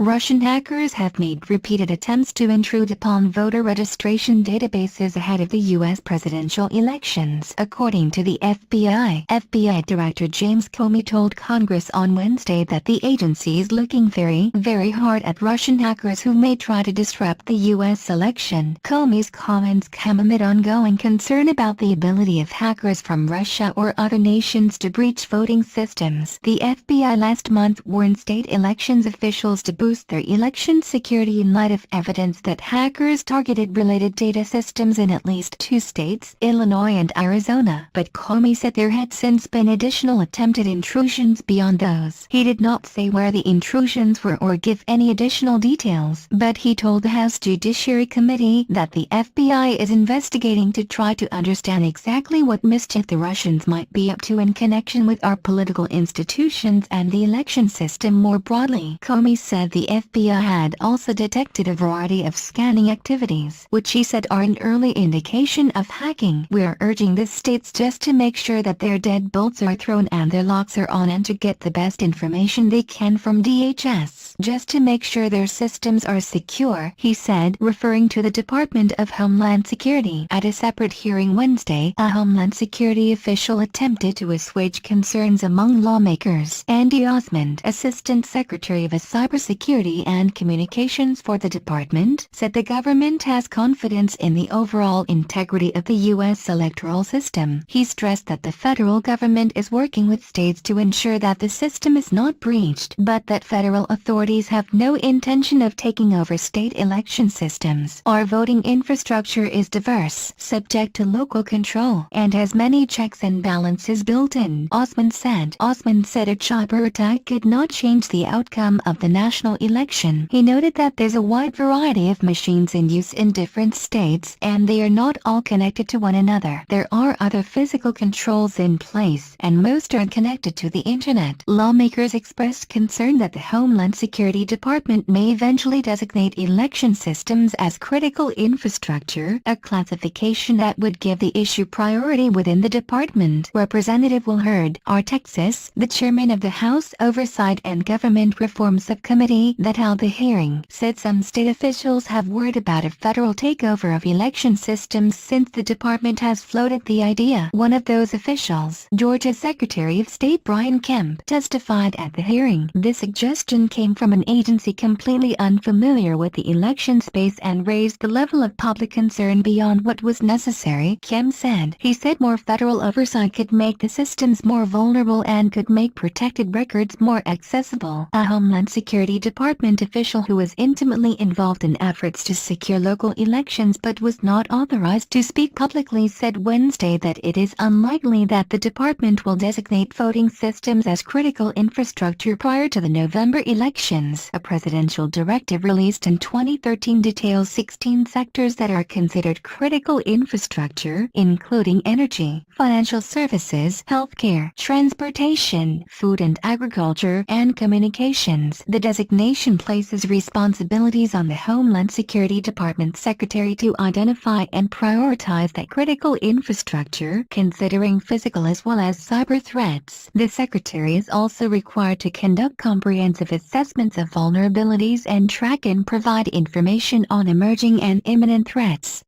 Russian hackers have made repeated attempts to intrude upon voter registration databases ahead of the U.S. presidential elections, according to the FBI. FBI Director James Comey told Congress on Wednesday that the agency is looking very hard at Russian hackers who may try to disrupt the U.S. election. Comey's comments come amid ongoing concern about the ability of hackers from Russia or other nations to breach voting systems. The FBI last month warned state elections officials to boost their election security in light of evidence that hackers targeted related data systems in at least 2 states, Illinois and Arizona. But Comey said there had since been additional attempted intrusions beyond those. He did not say where the intrusions were or give any additional details, but he told the House Judiciary Committee that the FBI is investigating to try to understand exactly what mischief the Russians might be up to in connection with our political institutions and the election system more broadly. Comey said the FBI had also detected a variety of scanning activities, which he said are an early indication of hacking. "We're urging the states just to make sure that their deadbolts are thrown and their locks are on and to get the best information they can from DHS, just to make sure their systems are secure," he said, referring to the Department of Homeland Security. At a separate hearing Wednesday, a Homeland Security official attempted to assuage concerns among lawmakers. Andy Osmond, Assistant Secretary of Cybersecurity and Communications for the department, said the government has confidence in the overall integrity of the U.S. electoral system. He stressed that the federal government is working with states to ensure that the system is not breached, but that federal authorities have no intention of taking over state election systems. "Our voting infrastructure is diverse, subject to local control, and has many checks and balances built in," Osmond said. Osmond said a cyber attack could not change the outcome of the national election. He noted that there's a wide variety of machines in use in different states, and they are not all connected to one another. There are other physical controls in place, and most are connected to the internet. Lawmakers expressed concern that the Homeland Security Department may eventually designate election systems as critical infrastructure, a classification that would give the issue priority within the department. Representative Will Hurd, R. Texas, the chairman of the House Oversight and Government Reform Subcommittee that held the hearing, said some state officials have worried about a federal takeover of election systems since the department has floated the idea. One of those officials, Georgia Secretary of State Brian Kemp, testified at the hearing. The suggestion came from an agency completely unfamiliar with the election space and raised the level of public concern beyond what was necessary, Kemp said. He said more federal oversight could make the systems more vulnerable and could make protected records more accessible. A Homeland Security Department official who was intimately involved in efforts to secure local elections but was not authorized to speak publicly said Wednesday that it is unlikely that the department will designate voting systems as critical infrastructure prior to the November elections. A presidential directive released in 2013 details 16 sectors that are considered critical infrastructure, including energy, financial services, healthcare, transportation, food and agriculture, and communications. The designation places responsibilities on the Homeland Security Department Secretary to identify and prioritize that critical infrastructure, considering physical as well as cyber threats. The Secretary is also required to conduct comprehensive assessments of vulnerabilities and track and provide information on emerging and imminent threats.